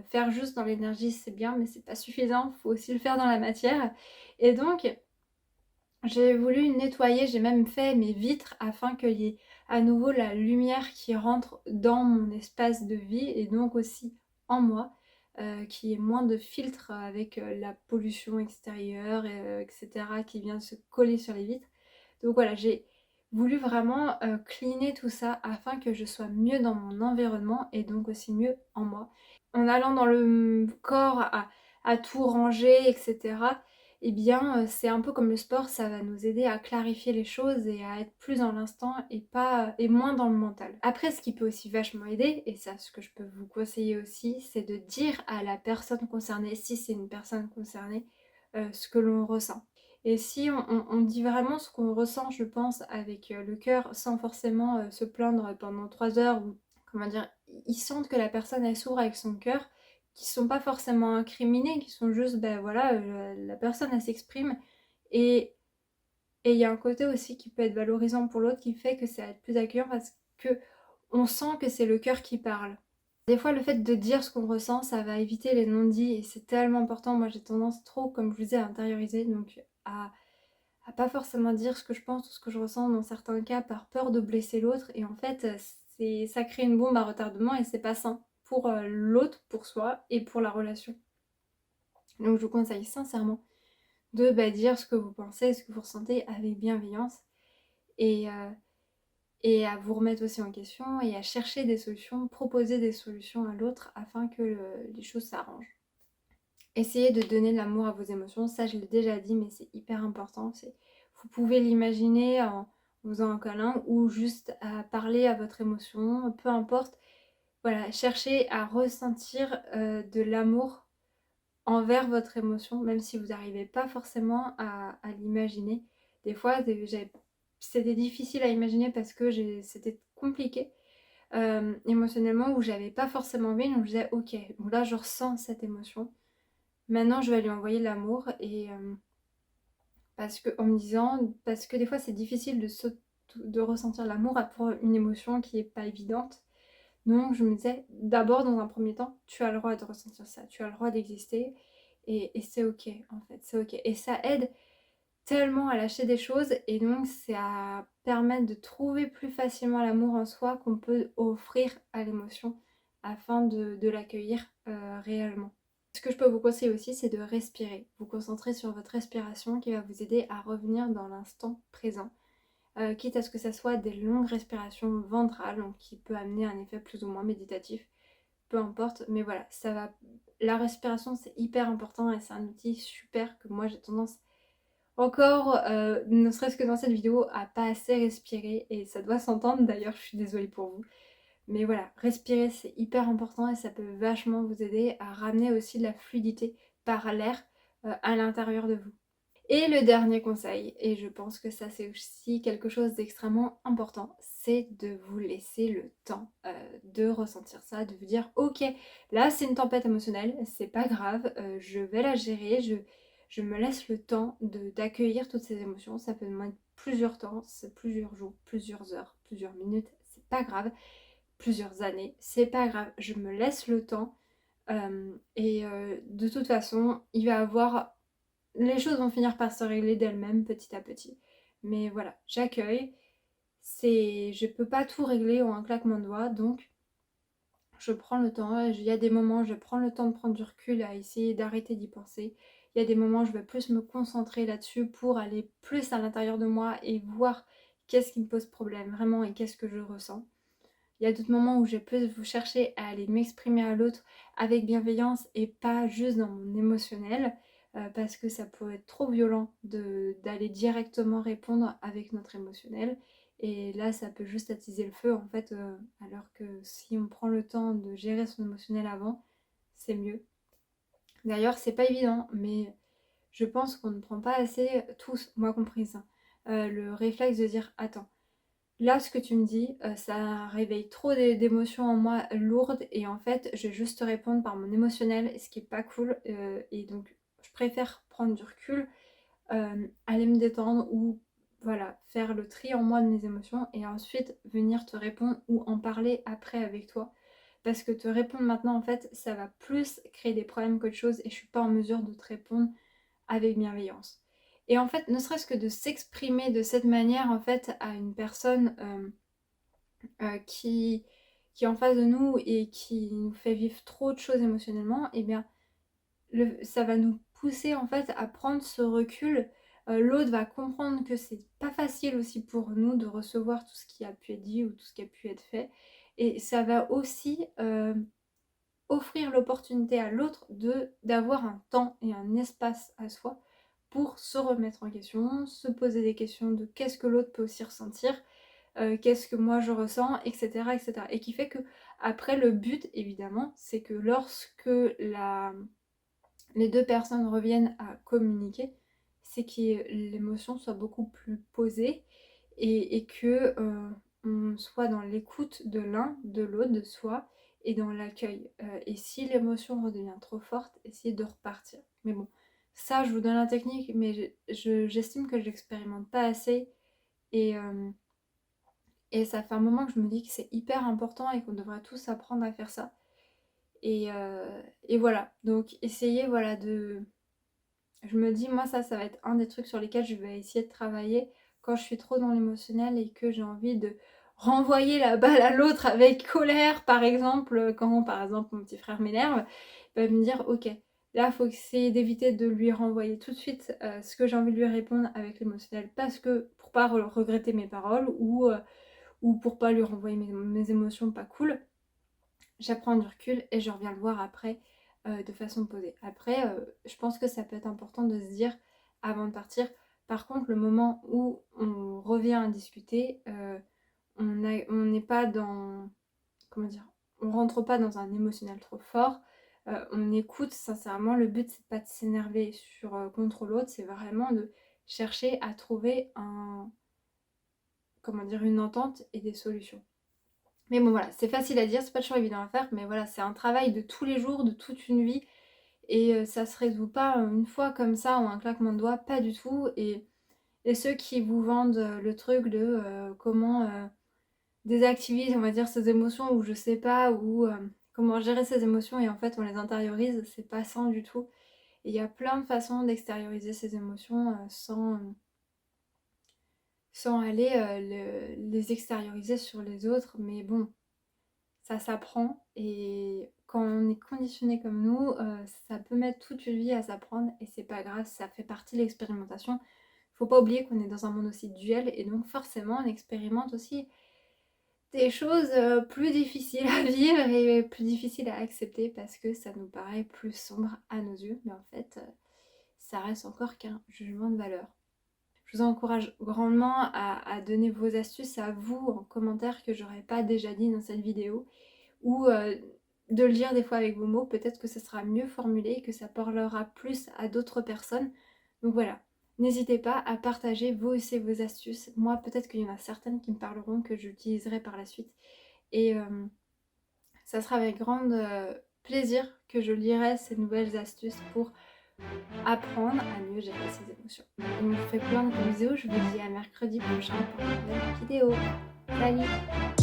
Faire juste dans l'énergie c'est bien, mais c'est pas suffisant, faut aussi le faire dans la matière. Et donc j'ai voulu nettoyer, j'ai même fait mes vitres afin qu'il y ait à nouveau la lumière qui rentre dans mon espace de vie et donc aussi en moi, qu'il y ait moins de filtres avec la pollution extérieure, etc., qui vient se coller sur les vitres. Donc voilà, j'ai voulu vraiment cleaner tout ça afin que je sois mieux dans mon environnement et donc aussi mieux en moi. En allant dans le corps à tout ranger, etc., eh bien, c'est un peu comme le sport, ça va nous aider à clarifier les choses et à être plus dans l'instant et moins dans le mental. Après, ce qui peut aussi vachement aider, et ça, ce que je peux vous conseiller aussi, c'est de dire à la personne concernée, si c'est une personne concernée, ce que l'on ressent. Et si on dit vraiment ce qu'on ressent, je pense, avec le cœur, sans forcément se plaindre pendant 3 heures, ou comment dire, ils sentent que la personne elle s'ouvre avec son cœur, qui sont pas forcément incriminés, qui sont juste, ben voilà, la personne elle s'exprime et il y a un côté aussi qui peut être valorisant pour l'autre, qui fait que ça va être plus accueillant parce que on sent que c'est le cœur qui parle. Des fois, le fait de dire ce qu'on ressent, ça va éviter les non-dits et c'est tellement important. Moi, j'ai tendance trop, comme je vous disais, à intérioriser, donc à pas forcément dire ce que je pense ou ce que je ressens dans certains cas par peur de blesser l'autre. Et en fait, ça crée une bombe à retardement et c'est pas sain pour l'autre, pour soi et pour la relation. Donc je vous conseille sincèrement de dire ce que vous pensez, ce que vous ressentez avec bienveillance et, euh, et à vous remettre aussi en question et à chercher des solutions, proposer des solutions à l'autre afin que les choses s'arrangent. Essayez de donner de l'amour à vos émotions, ça je l'ai déjà dit mais c'est hyper important. Vous pouvez l'imaginer en faisant un câlin ou juste à parler à votre émotion, peu importe. Voilà, cherchez à ressentir de l'amour envers votre émotion, même si vous n'arrivez pas forcément à l'imaginer. Des fois, c'était difficile à imaginer parce que c'était compliqué émotionnellement, où j'avais pas forcément envie, donc je disais ok, donc là je ressens cette émotion. Maintenant, je vais lui envoyer l'amour et parce que des fois c'est difficile de ressentir l'amour pour une émotion qui est pas évidente. Donc je me disais d'abord dans un premier temps, tu as le droit de ressentir ça, tu as le droit d'exister et c'est ok en fait, c'est ok. Et ça aide tellement à lâcher des choses et donc c'est à permettre de trouver plus facilement l'amour en soi qu'on peut offrir à l'émotion afin de l'accueillir réellement. Ce que je peux vous conseiller aussi, c'est de respirer. Vous concentrer sur votre respiration qui va vous aider à revenir dans l'instant présent. Quitte à ce que ça soit des longues respirations ventrales, donc qui peut amener un effet plus ou moins méditatif. Peu importe, mais voilà, ça va. La respiration, c'est hyper important et c'est un outil super que moi j'ai tendance encore, ne serait-ce que dans cette vidéo, à pas assez respirer et ça doit s'entendre. D'ailleurs, je suis désolée pour vous. Mais voilà, respirer c'est hyper important et ça peut vachement vous aider à ramener aussi de la fluidité par l'air à l'intérieur de vous. Et le dernier conseil, et je pense que ça c'est aussi quelque chose d'extrêmement important, c'est de vous laisser le temps de ressentir ça, de vous dire ok, là c'est une tempête émotionnelle, c'est pas grave, je vais la gérer, je me laisse le temps d'accueillir toutes ces émotions, ça peut demander plusieurs temps, plusieurs jours, plusieurs heures, plusieurs minutes, c'est pas grave, plusieurs années, c'est pas grave, je me laisse le temps de toute façon, il va avoir les choses vont finir par se régler d'elles-mêmes petit à petit. Mais voilà, j'accueille. Je peux pas tout régler en un claquement de doigts, donc je prends le temps. Il y a des moments, je prends le temps de prendre du recul, à essayer d'arrêter d'y penser. Il y a des moments, je vais plus me concentrer là-dessus pour aller plus à l'intérieur de moi et voir qu'est-ce qui me pose problème vraiment et qu'est-ce que je ressens. Il y a d'autres moments où je vais plus vous chercher à aller m'exprimer à l'autre avec bienveillance et pas juste dans mon émotionnel, parce que ça peut être trop violent d'aller directement répondre avec notre émotionnel. Et là, ça peut juste attiser le feu en fait, alors que si on prend le temps de gérer son émotionnel avant, c'est mieux. D'ailleurs, c'est pas évident, mais je pense qu'on ne prend pas assez, tous, moi comprise, hein, le réflexe de dire attends. Là, ce que tu me dis, ça réveille trop d'émotions en moi lourdes et en fait, je vais juste te répondre par mon émotionnel, ce qui est pas cool. Et donc, je préfère prendre du recul, aller me détendre ou voilà, faire le tri en moi de mes émotions et ensuite venir te répondre ou en parler après avec toi. Parce que te répondre maintenant, en fait, ça va plus créer des problèmes qu'autre chose et je suis pas en mesure de te répondre avec bienveillance. Et en fait, ne serait-ce que de s'exprimer de cette manière, en fait, à une personne qui est en face de nous et qui nous fait vivre trop de choses émotionnellement, eh bien, ça va nous pousser, en fait, à prendre ce recul. L'autre va comprendre que c'est pas facile aussi pour nous de recevoir tout ce qui a pu être dit ou tout ce qui a pu être fait. Et ça va aussi offrir l'opportunité à l'autre d'avoir un temps et un espace à soi pour se remettre en question, se poser des questions de qu'est-ce que l'autre peut aussi ressentir, qu'est-ce que moi je ressens, etc., etc. Et qui fait que après le but évidemment, c'est que lorsque les deux personnes reviennent à communiquer, c'est que l'émotion soit beaucoup plus posée et que on soit dans l'écoute de l'un, de l'autre, de soi et dans l'accueil. Et si l'émotion redevient trop forte, essayez de repartir. Mais bon, ça je vous donne la technique, mais j'estime que je l'expérimente pas assez et, euh, et ça fait un moment que je me dis que c'est hyper important et qu'on devrait tous apprendre à faire ça. Et voilà, donc essayez voilà de je me dis, moi, ça va être un des trucs sur lesquels je vais essayer de travailler quand je suis trop dans l'émotionnel et que j'ai envie de renvoyer la balle à l'autre avec colère, par exemple, quand, par exemple, mon petit frère m'énerve, il va me dire, ok, là, il faut essayer d'éviter de lui renvoyer tout de suite ce que j'ai envie de lui répondre avec l'émotionnel parce que pour pas regretter mes paroles ou pour pas lui renvoyer mes émotions pas cool, j'apprends du recul et je reviens le voir après de façon posée. Après, je pense que ça peut être important de se dire avant de partir. Par contre, le moment où on revient à discuter, on n'est pas dans... Comment dire? On rentre pas dans un émotionnel trop fort. On écoute sincèrement. Le but, c'est pas de s'énerver contre l'autre, c'est vraiment de chercher à trouver comment dire, une entente et des solutions. Mais bon voilà, c'est facile à dire, c'est pas toujours évident à faire, mais voilà, c'est un travail de tous les jours, de toute une vie, et ça se résout pas une fois comme ça en un claquement de doigts, pas du tout. Et ceux qui vous vendent le truc de comment désactiver, on va dire, ses émotions, ou je sais pas, ou comment gérer ses émotions, et en fait on les intériorise, c'est pas sain du tout. Et il y a plein de façons d'extérioriser ses émotions sans aller les extérioriser sur les autres, mais bon, ça s'apprend et quand on est conditionné comme nous, ça peut mettre toute une vie à s'apprendre et c'est pas grave, ça fait partie de l'expérimentation. Faut pas oublier qu'on est dans un monde aussi duel et donc forcément on expérimente aussi des choses plus difficiles à vivre et plus difficiles à accepter parce que ça nous paraît plus sombre à nos yeux, mais en fait ça reste encore qu'un jugement de valeur. vous encourage grandement à donner vos astuces à vous en commentaire que j'aurais pas déjà dit dans cette vidéo ou de le dire des fois avec vos mots, peut-être que ça sera mieux formulé, que ça parlera plus à d'autres personnes. Donc voilà, n'hésitez pas à partager vous aussi vos astuces. Moi, peut-être qu'il y en a certaines qui me parleront, que j'utiliserai par la suite. Et ça sera avec grand plaisir que je lirai ces nouvelles astuces pour apprendre à mieux gérer ses émotions. Je vous fais plein de gros bisous, je vous dis à mercredi prochain pour une nouvelle vidéo. Salut!